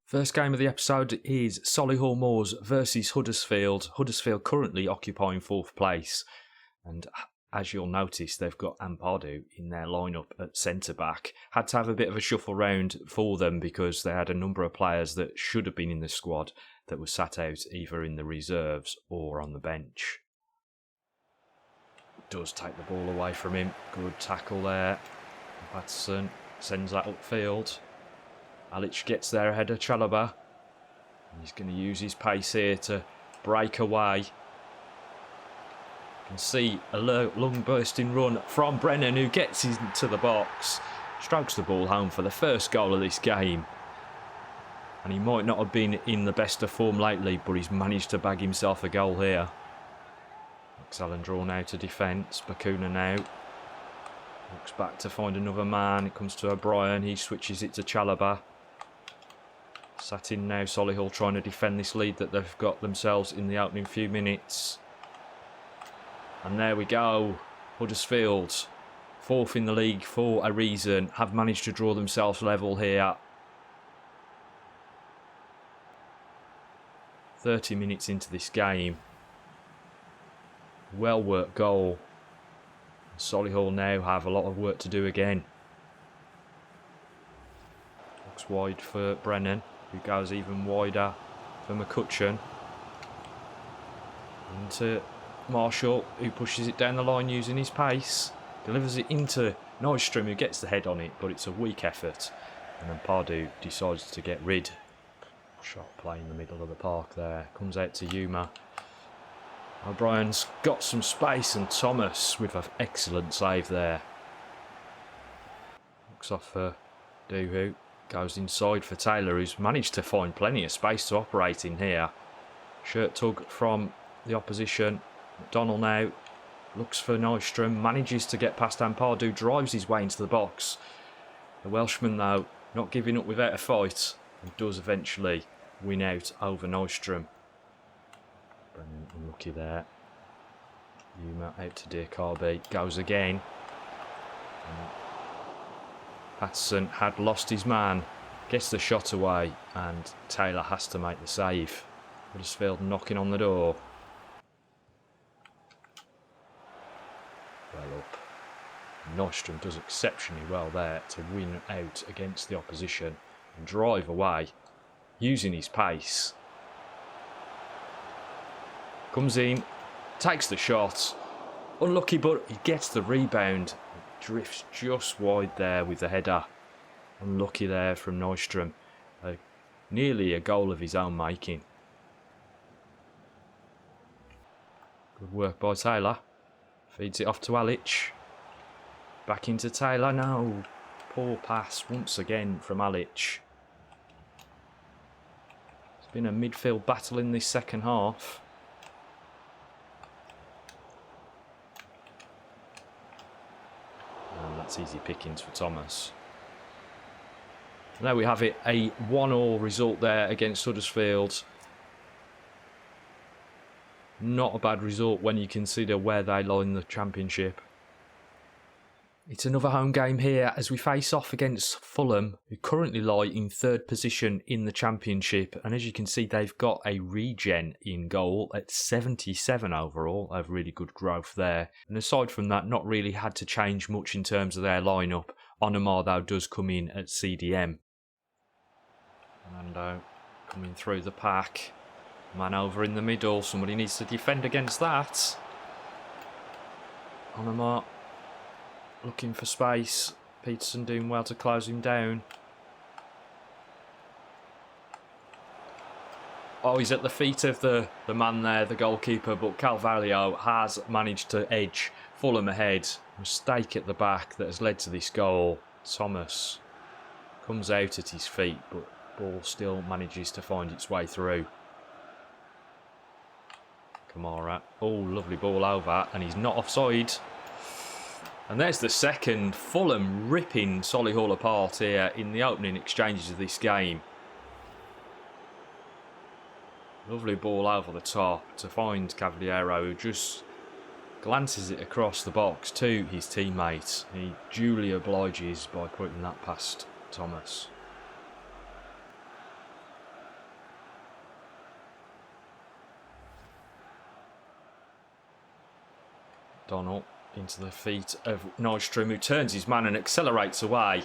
First game of the episode is Solihull Moors versus Huddersfield. Huddersfield currently occupying 4th place. And as you'll notice, they've got Ampadu in their lineup at centre-back. Had to have a bit of a shuffle round for them because they had a number of players that should have been in the squad that were sat out either in the reserves or on the bench. Does take the ball away from him. Good tackle there. Patterson sends that upfield. Alic gets there ahead of Chalobah. He's going to use his pace here to break away. You can see a long bursting run from Brennan, who gets into the box. Strokes the ball home for the first goal of this game. And he might not have been in the best of form lately, but he's managed to bag himself a goal here. Allen drawn out to defence. Bakuna now. Looks back to find another man. It comes to O'Brien. He switches it to Chalobah. Sat in now, Solihull trying to defend this lead that they've got themselves in the opening few minutes. And there we go. Huddersfield, 4th in the league for a reason, have managed to draw themselves level here. 30 minutes into this game. Well worked goal. Solihull now have a lot of work to do again. Looks wide for Brennan, who goes even wider for McCutcheon. Into Marshall, who pushes it down the line using his pace. Delivers it into Nystrom, who gets the head on it, but it's a weak effort. And then Pardew decides to get rid. Shot play in the middle of the park there. Comes out to Yuma. O'Brien's got some space, and Thomas with an excellent save there. Looks off for Doohu. Goes inside for Taylor, who's managed to find plenty of space to operate in here. Shirt tug from the opposition. McDonnell now looks for Nystrom. Manages to get past Ampadu. Drives his way into the box. The Welshman, though, not giving up without a fight. And does eventually win out over Nystrom. Brennan unlucky there. Yuma out to Diakabi. Goes again. And Patterson had lost his man. Gets the shot away. And Taylor has to make the save. Huddersfield knocking on the door. Well up. Nystrom does exceptionally well there to win out against the opposition and drive away using his pace. Comes in, takes the shot. Unlucky, but he gets the rebound. Drifts just wide there with the header. Unlucky there from Nystrom. Nearly a goal of his own making. Good work by Taylor. Feeds it off to Alic. Back into Taylor. No. Poor pass once again from Alic. It's been a midfield battle in this second half. And that's easy pickings for Thomas. And there we have it. A 1-1 result there against Huddersfield. Not a bad result when you consider where they lie in the Championship. It's another home game here as we face off against Fulham, who currently lie in 3rd position in the Championship. And as you can see, they've got a regen in goal at 77 overall. Have really good growth there. And aside from that, not really had to change much in terms of their lineup. Onomar, though, does come in at CDM. Fernando coming through the pack. Man over in the middle. Somebody needs to defend against that. Onomar looking for space. Peterson doing well to close him down. Oh, he's at the feet of the man there, the goalkeeper, but Carvalho has managed to edge Fulham ahead. Mistake at the back that has led to this goal. Thomas comes out at his feet, but ball still manages to find its way through. Kamara. Oh, lovely ball over, and he's not offside. And there's the second. Fulham ripping Solihull apart here in the opening exchanges of this game. Lovely ball over the top to find Cavaliero, who just glances it across the box to his teammate. He duly obliges by putting that past Thomas. Donnell into the feet of Nystrom, who turns his man and accelerates away.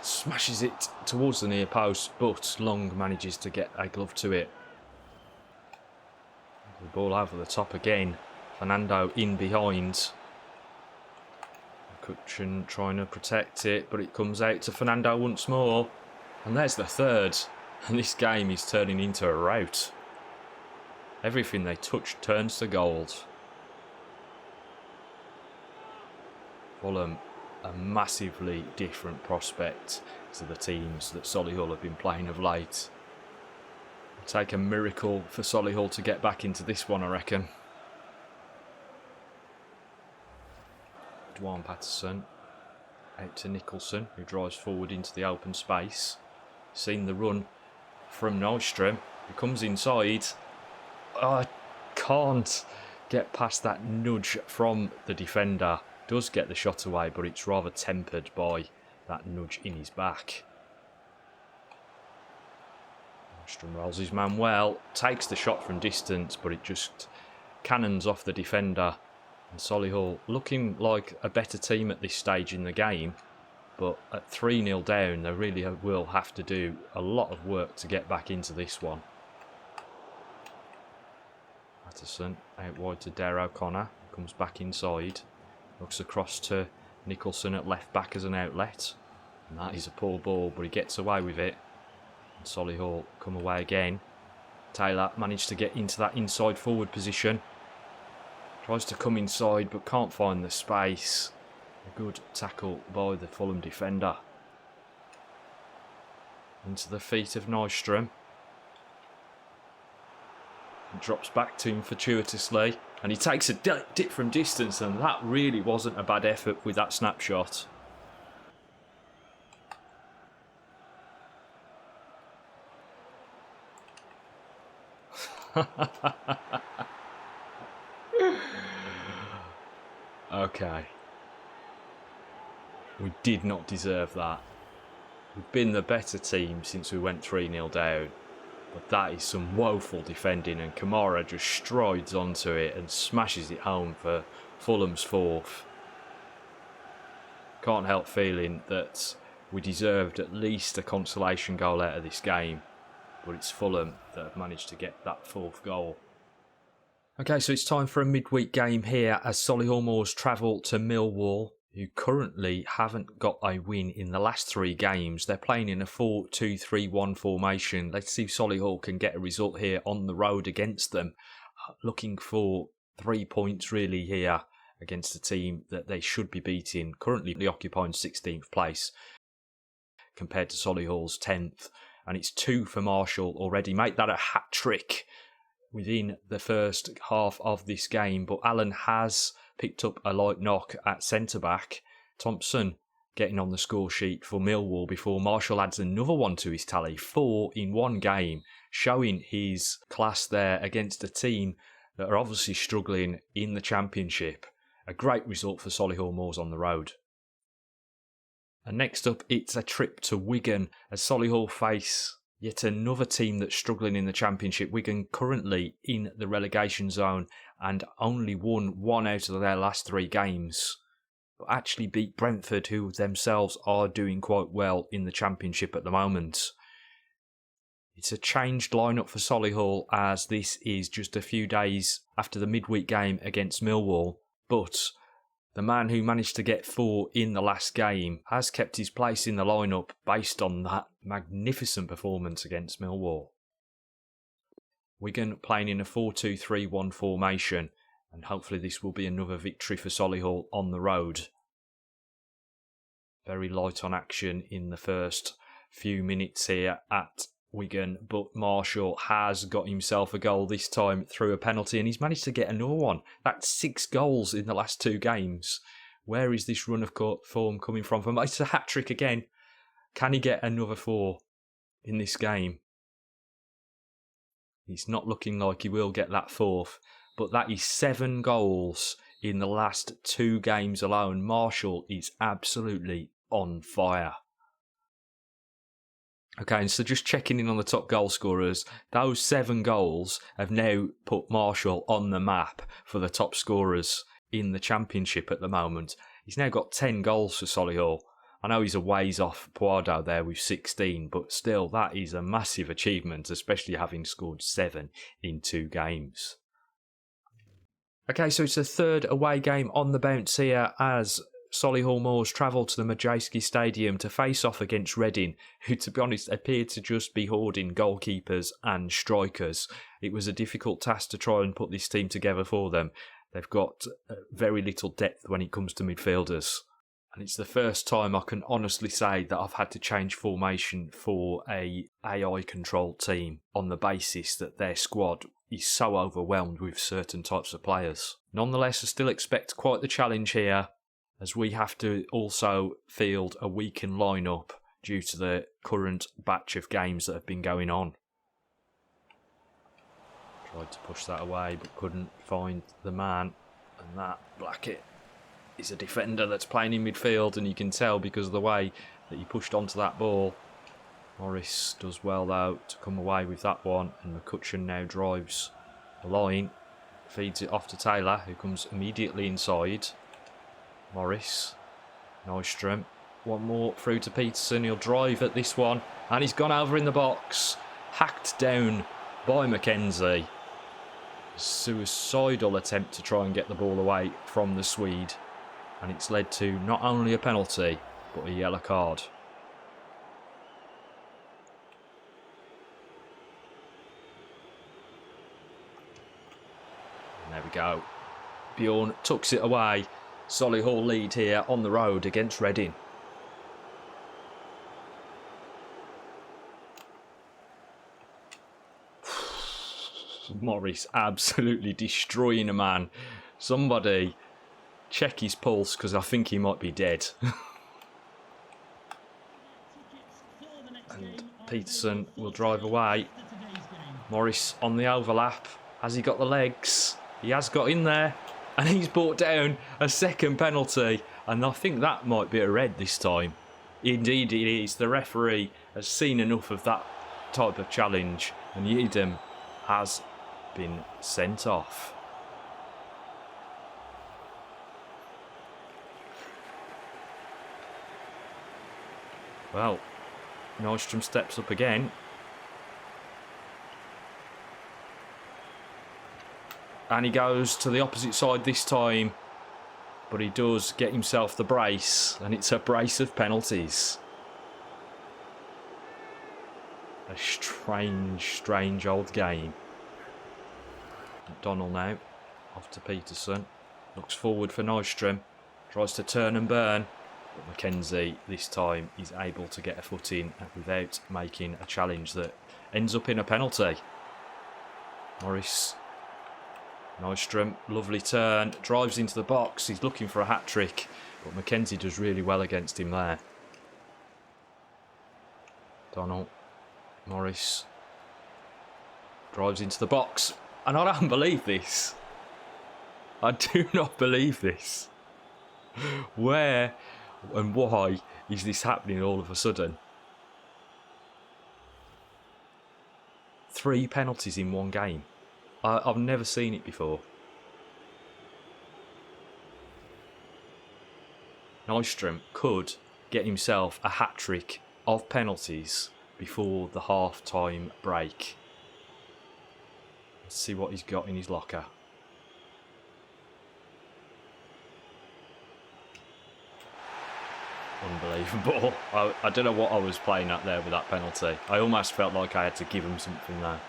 Smashes it towards the near post, but Long manages to get a glove to it. The ball over the top again. Fernando in behind. Cutchin trying to protect it, but it comes out to Fernando once more. And there's the third. And this game is turning into a rout. Everything they touch turns to gold. Fulham, a massively different prospect to the teams that Solihull have been playing of late. It'll take a miracle for Solihull to get back into this one, I reckon. Dwan Patterson out to Nicholson, who drives forward into the open space. Seen the run from Nystrom, who comes inside. Oh, can't get past that nudge from the defender. Does get the shot away, but it's rather tempered by that nudge in his back. Nystrom rolls his man well, takes the shot from distance, but it just cannons off the defender. And Solihull looking like a better team at this stage in the game, but at 3-0 down, they really will have to do a lot of work to get back into this one. Patterson out wide to Dare O'Connor, comes back inside, looks across to Nicholson at left back as an outlet, and that is a poor ball, but he gets away with it. And Solihull come away again. Taylor managed to get into that inside forward position. Tries to come inside but can't find the space. A good tackle by the Fulham defender. Into the feet of Nystrom. It drops back to him fortuitously. And he takes a dip from distance, and that really wasn't a bad effort with that snapshot. Okay. We did not deserve that. We've been the better team since we went 3-0 down. But that is some woeful defending, and Kamara just strides onto it and smashes it home for Fulham's fourth. Can't help feeling that we deserved at least a consolation goal out of this game. But it's Fulham that have managed to get that fourth goal. Okay, so it's time for a midweek game here as Solihull Moors travel to Millwall, who currently haven't got a win in the last 3 games. They're playing in a 4-2-3-1 formation. Let's see if Solihull can get a result here on the road against them. Looking for 3 points really here against a team that they should be beating, currently occupying 16th place compared to Solihull's 10th. And it's 2 for Marshall already. Make that a hat-trick within the first half of this game. But Allen has picked up a light knock at centre-back. Thompson getting on the score sheet for Millwall before Marshall adds another one to his tally. 4 in one game, showing his class there against a team that are obviously struggling in the Championship. A great result for Solihull Moors on the road. And next up, it's a trip to Wigan as Solihull face yet another team that's struggling in the Championship. Wigan currently in the relegation zone and only won 1 out of their last 3 games. But actually beat Brentford, who themselves are doing quite well in the Championship at the moment. It's a changed lineup for Solihull as this is just a few days after the midweek game against Millwall. But the man who managed to get 4 in the last game has kept his place in the lineup based on that magnificent performance against Millwall. Wigan playing in a 4-2-3-1 formation, and hopefully this will be another victory for Solihull on the road. Very light on action in the first few minutes here at Wigan, but Marshall has got himself a goal this time through a penalty, and he's managed to get another one. That's 6 goals in the last 2 games. Where is this run of form coming from? It's a hat-trick again. Can he get another 4 in this game? He's not looking like he will get that 4th, but that is 7 goals in the last 2 games alone. Marshall is absolutely on fire. Okay, and so just checking in on the top goal scorers, those 7 goals have now put Marshall on the map for the top scorers in the Championship at the moment. He's now got 10 goals for Solihull. I know he's a ways off Puado there with 16, but still, that is a massive achievement, especially having scored 7 in 2 games. Okay, so it's the third away game on the bounce here as Solihull Moors travel to the Madejski Stadium to face off against Reading, who, to be honest, appeared to just be hoarding goalkeepers and strikers. It was a difficult task to try and put this team together for them. They've got very little depth when it comes to midfielders. And it's the first time I can honestly say that I've had to change formation for a AI-controlled team on the basis that their squad is so overwhelmed with certain types of players. Nonetheless, I still expect quite the challenge here, as we have to also field a weakened lineup due to the current batch of games that have been going on. Tried to push that away but couldn't find the man, and that Blackett is a defender that's playing in midfield, and you can tell because of the way that he pushed onto that ball. Morris does well though to come away with that one, and McCutcheon now drives the line, feeds it off to Taylor, who comes immediately inside. Morris, Nystrom, one more through to Peterson. He'll drive at this one, and he's gone over in the box, hacked down by Mackenzie. Suicidal attempt to try and get the ball away from the Swede, and it's led to not only a penalty but a yellow card. And there we go. Bjorn tucks it away. Solihull lead here on the road against Reading. Morris absolutely destroying a man. Somebody check his pulse, because I think he might be dead. And Peterson will drive away. Morris on the overlap. Has he got the legs? He has got in there. And he's brought down a second penalty. And I think that might be a red this time. Indeed it is. The referee has seen enough of that type of challenge. And Yedem has been sent off. Well, Nystrom steps up again. And he goes to the opposite side this time. But he does get himself the brace. And it's a brace of penalties. A strange old game. McDonnell now. Off to Peterson. Looks forward for Nystrom. Tries to turn and burn. But Mackenzie this time is able to get a foot in without making a challenge that ends up in a penalty. Morris. Nystrom, lovely turn, drives into the box. He's looking for a hat-trick, but Mackenzie does really well against him there. Donald. Morris. Drives into the box. And I don't believe this. I do not believe this. Where and why is this happening all of a sudden? 3 penalties in one game. I've never seen it before. Nystrom could get himself a hat-trick of penalties before the half-time break. Let's see what he's got in his locker. Unbelievable. I don't know what I was playing at there with that penalty. I almost felt like I had to give him something there.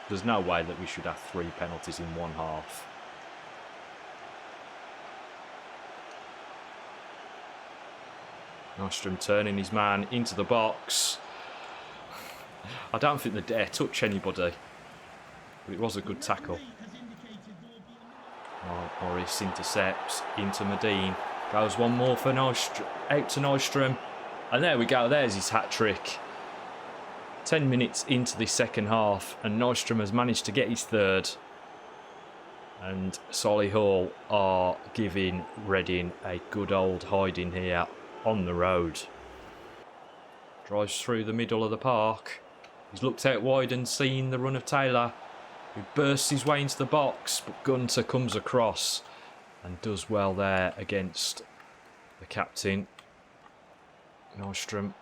There's no way that we should have 3 penalties in one half. Nystrom turning his man into the box. I don't think they dare touch anybody. But it was a good tackle. Morris intercepts into Medine. Goes one more for Nystrom. Out to Nystrom. And there we go. There's his hat-trick. 10 minutes into the second half, and Nystrom has managed to get his third. And Solihull are giving Reading a good old hiding here on the road. Drives through the middle of the park. He's looked out wide and seen the run of Taylor, who bursts his way into the box, but Gunter comes across and does well there against the captain. Nystrom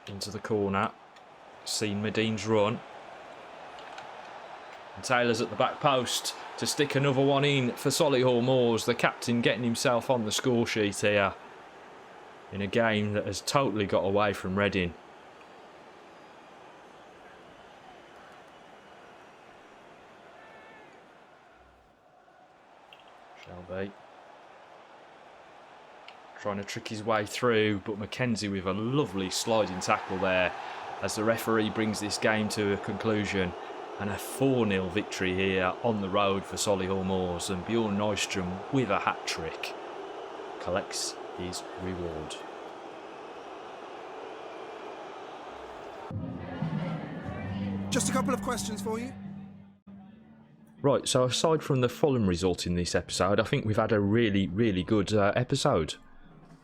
into the corner. Seen Medin's run. And Taylor's at the back post to stick another one in for Solihull Moors. The captain getting himself on the score sheet here in a game that has totally got away from Reading. Shelby trying to trick his way through, but Mackenzie with a lovely sliding tackle there as the referee brings this game to a conclusion. And a 4-0 victory here on the road for Solihull Moors, and Bjorn Nystrom with a hat-trick collects his reward. Just a couple of questions for you. Right, so aside from the Fulham result in this episode, I think we've had a really, really good episode.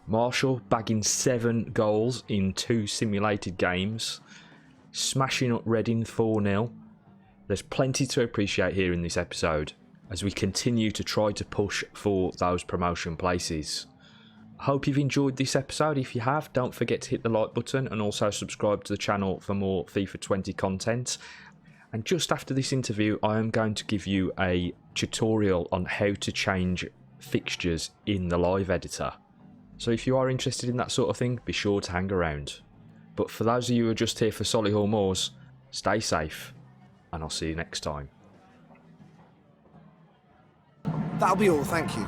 Marshall bagging 7 goals in 2 simulated games, smashing up Reading 4-0. There's plenty to appreciate here in this episode as we continue to try to push for those promotion places. I hope you've enjoyed this episode. If you have, don't forget to hit the like button and also subscribe to the channel for more FIFA 20 content. And just after this interview, I am going to give you a tutorial on how to change fixtures in the live editor. So if you are interested in that sort of thing, be sure to hang around. But for those of you who are just here for Solihull Moors, stay safe, and I'll see you next time. That'll be all, thank you.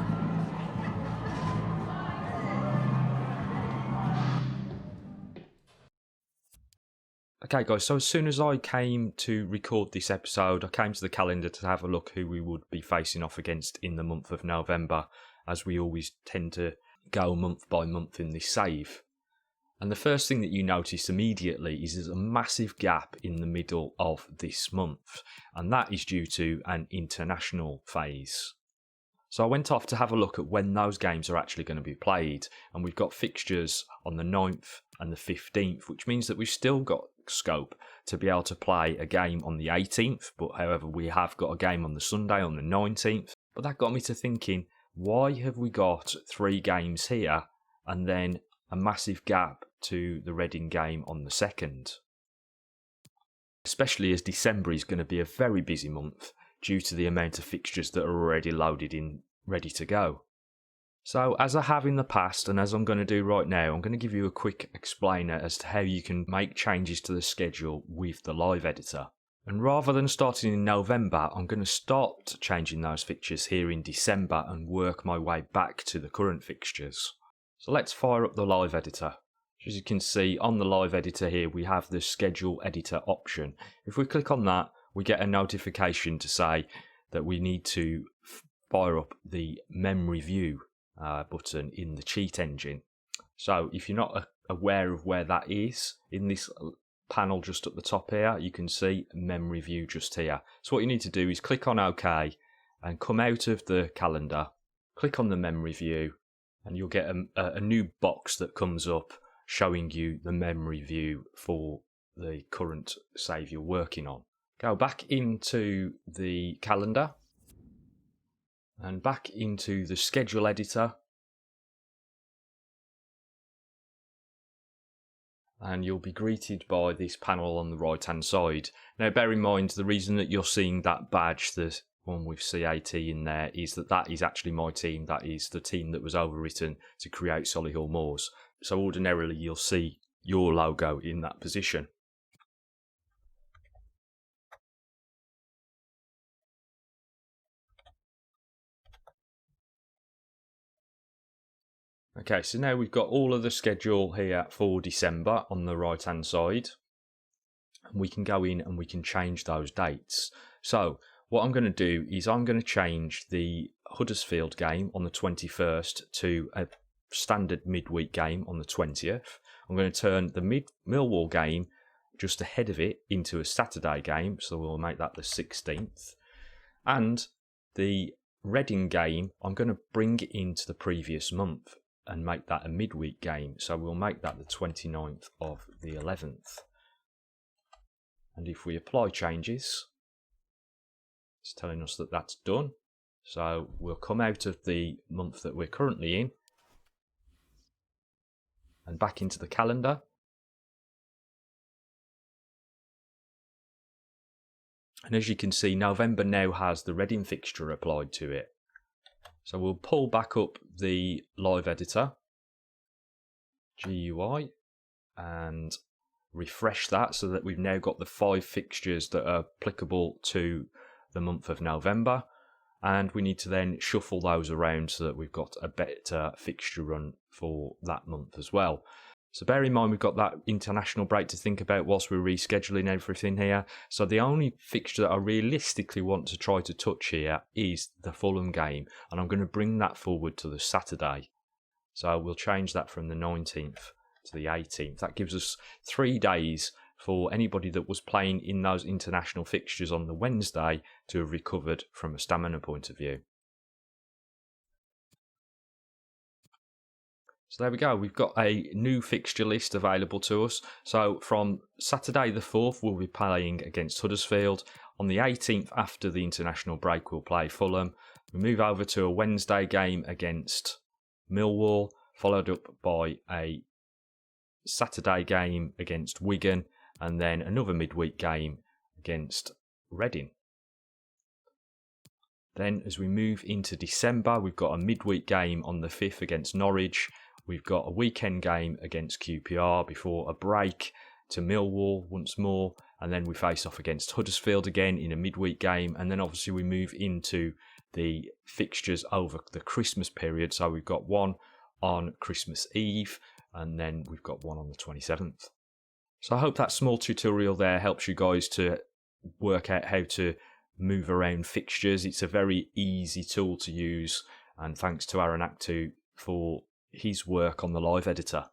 Okay guys, so as soon as I came to record this episode, I came to the calendar to have a look who we would be facing off against in the month of November, as we always tend to go month by month in this save. And the first thing that you notice immediately is there's a massive gap in the middle of this month, and that is due to an international phase. So I went off to have a look at when those games are actually going to be played, and we've got fixtures on the 9th and the 15th, which means that we've still got scope to be able to play a game on the 18th, but however we have got a game on the Sunday on the 19th. But that got me to thinking, why have we got 3 games here and then a massive gap to the Reading game on the 2nd? Especially as December is going to be a very busy month due to the amount of fixtures that are already loaded in, ready to go. So as I have in the past, and as I'm going to do right now, I'm going to give you a quick explainer as to how you can make changes to the schedule with the live editor. And rather than starting in November, I'm going to start changing those fixtures here in December and work my way back to the current fixtures. So let's fire up the live editor. As you can see on the live editor here, we have the schedule editor option. If we click on that, we get a notification to say that we need to fire up the memory view button in the cheat engine. So if you're not aware of where that is, in this panel just at the top here, you can see memory view just here. So what you need to do is click on OK and come out of the calendar, click on the memory view, and you'll get a new box that comes up showing you the memory view for the current save you're working on. Go back into the calendar and back into the schedule editor, and you'll be greeted by this panel on the right hand side. Now bear in mind, the reason that you're seeing that badge, the one with CAT in there, is that is actually my team. That is the team that was overwritten to create Solihull Moors. So ordinarily you'll see your logo in that position. Okay, so now we've got all of the schedule here for December on the right hand side. We can go in and we can change those dates. So what I'm going to do is I'm going to change the Huddersfield game on the 21st to a standard midweek game on the 20th. I'm going to turn the Millwall game just ahead of it into a Saturday game, so we'll make that the 16th. And the Reading game I'm going to bring into the previous month and make that a midweek game, so we'll make that the 29th of the 11th. And if we apply changes, it's telling us that that's done. So we'll come out of the month that we're currently in and back into the calendar. And as you can see, November now has the Reading fixture applied to it. So we'll pull back up the live editor, GUI, and refresh that so that we've now got the 5 fixtures that are applicable to the month of November. And we need to then shuffle those around so that we've got a better fixture run for that month as well. So bear in mind we've got that international break to think about whilst we're rescheduling everything here. So the only fixture that I realistically want to try to touch here is the Fulham game. And I'm going to bring that forward to the Saturday. So we'll change that from the 19th to the 18th. That gives us 3 days for anybody that was playing in those international fixtures on the Wednesday to have recovered from a stamina point of view. So there we go, we've got a new fixture list available to us. So from Saturday the 4th, we'll be playing against Huddersfield. On the 18th, after the international break, we'll play Fulham. We move over to a Wednesday game against Millwall, followed up by a Saturday game against Wigan, and then another midweek game against Reading. Then as we move into December, we've got a midweek game on the 5th against Norwich. We've got a weekend game against QPR before a break to Millwall once more. And then we face off against Huddersfield again in a midweek game. And then obviously we move into the fixtures over the Christmas period. So we've got one on Christmas Eve and then we've got one on the 27th. So I hope that small tutorial there helps you guys to work out how to move around fixtures. It's a very easy tool to use. And thanks to Aaron Actu for his work on the live editor.